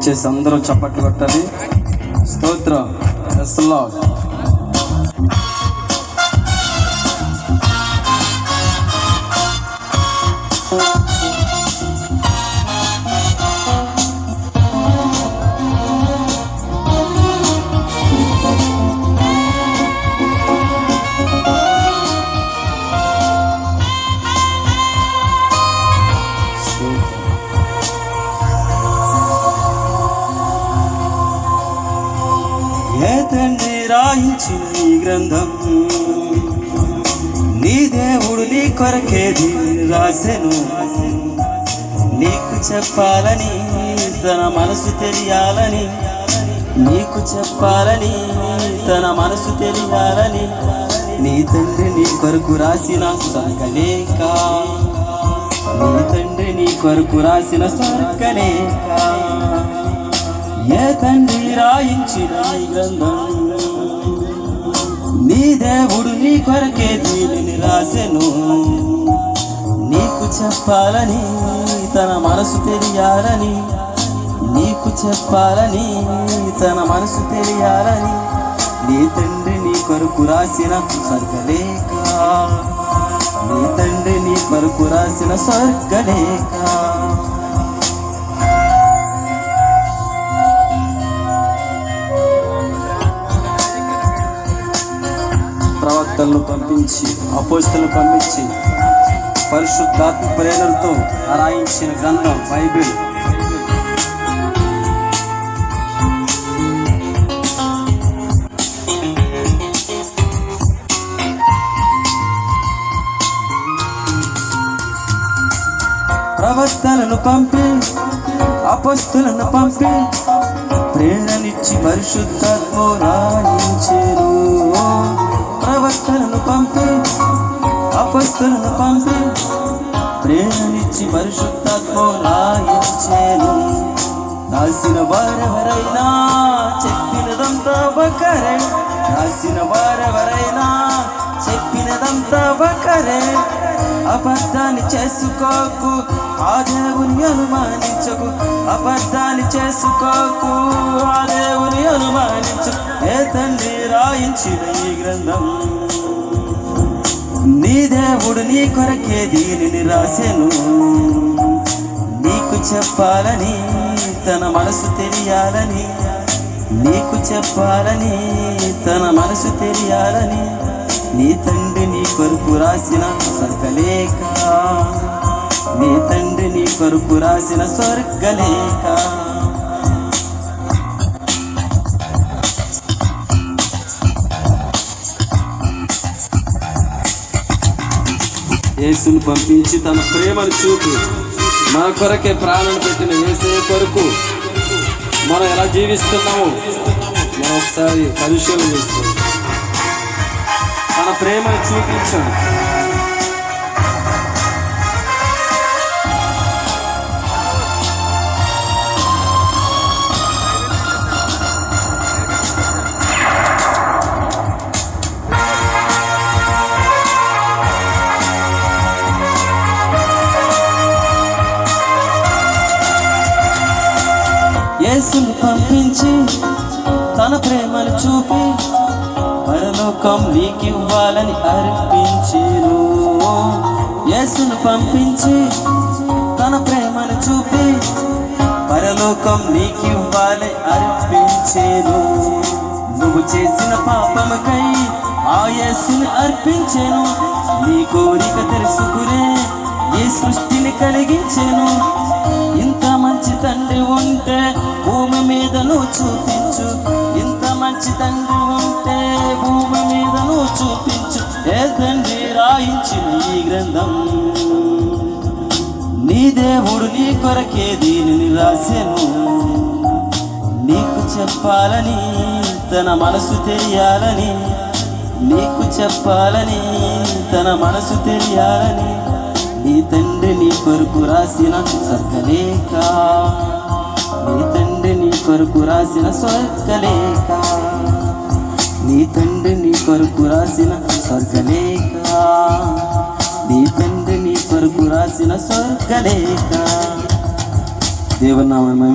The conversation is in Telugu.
దయచేసి అందరూ చప్పట్లు కొట్టాలి. స్తోత్రం. Praise the Lord. ఏ తండ్రి రాయించిన ఈ గ్రంథం, నీ దేవుడు నీ కొరకే దీన్ని రాసెను. నీకు చెప్పాలని, తన మనసు తెలియాలని, నీకు చెప్పాలని, తన మనసు తెలియాలని, నీ తండ్రి నీ కొరకు రాసిన స్వర్గలేఖ, నీ తండ్రి నీ కొరకు రాసిన స్వర్గలేఖ. ఏ తండ్రి రాయించిన ఈ గ్రంథం, నీ దేవుడు నీ కొరకే దీనిని రాసెను. నీకు చెప్పాలని, తన మనసు తెలియాలని, నీకు చెప్పాలని, తన మనసు తెలియాలని, నీ తండ్రి నీ కొరకు రాసిన స్వర్గలేఖ, నీ తండ్రి నీ కొరకు రాసిన స్వర్గలేఖ. ప్రవక్తలను పంపించి, అపోస్తలను పంపించి, పరిశుద్ధాత్మ ప్రేరణతో రాయించిన గ్రంథం బైబిల్. ప్రవక్తలను పంపి, అపోస్తలను పంపి, ప్రేరణిచ్చి పరిశుద్ధాత్మ రాయించెను. ప్రవక్తలను పంపి, అపోస్తలను పంపి, ప్రేరణిచ్చి పరిశుద్ధాత్మ రాయించెను. రాసిన వారెవరైనా చెప్పినదంతా ఒకరే, రాసిన వారెవరైనా చెప్పినదంతా ఒకరే. అబద్ధాన్ని చేసుకోకు, ఆ దేవుని అనుమానించకు, అబద్ధాన్ని చేసుకోకు, ఆ దేవుని అనుమానించు. ఏ తండ్రి రాయించిన ఈ గ్రంథం, నీ దేవుడు నీ కొరకే దీనిని రాసెను. నీకు చెప్పాలని, తన మనసు తెలియాలని, నీకు చెప్పాలని, తన మనసు తెలియాలని, నీ తండ్రి నీ కొరకు రాసిన స్వర్గలేఖ, నీ తండ్రి నీ కొరకు రాసిన స్వర్గలేఖ. యేసును పంపించి తన ప్రేమను చూపి మన కొరకే ప్రాణం పెట్టిన యేసే కొరకు మనం ఎలా జీవిస్తున్నాము మనం ఒకసారి పరిశీలన చేస్తాం. తన ప్రేమను చూపించాడు. యేసును పంపించి తన ప్రేమను చూపి పరలోకం నీకివ్వాలని అర్పించెను. యేసును పంపించి తన ప్రేమను చూపి పరలోకం నీకివ్వాలని అర్పించెను. నువ్వు చేసిన పాపముకై ఆ యేసుని అర్పించెను. నీ కోరిక తెలుసుకునే ఈ సృష్టిని కలిగించెను. ఇంత మంచి తండ్రి ఉంటే భూమి మీద నువ్వు చూపించు, ఇంత మంచి తండ్రి ఉంటే భూమి మీద నువ్వు చూపించు. ఏ తండ్రి రాయించిన ఈ గ్రంథం, నీ దేవుడు నీ కొరకే దీనిని రాసెను. నీకు చెప్పాలని, తన మనసు తెలియాలని, నీకు చెప్పాలని, తన మనసు తెలియాలని, నీ తండ్రి నీ కొరకు రాసిన స్వర్గలేఖ, నీ తండ్రి నీ కొరకు రాసిన స్వర్గలేఖ, నీ తండ్రి నీ కొరకు రాసిన స్వర్గలేఖ, నీ తండ్రి నీ కొరకు రాసిన స్వర్గలేఖ. దేవుని నామమున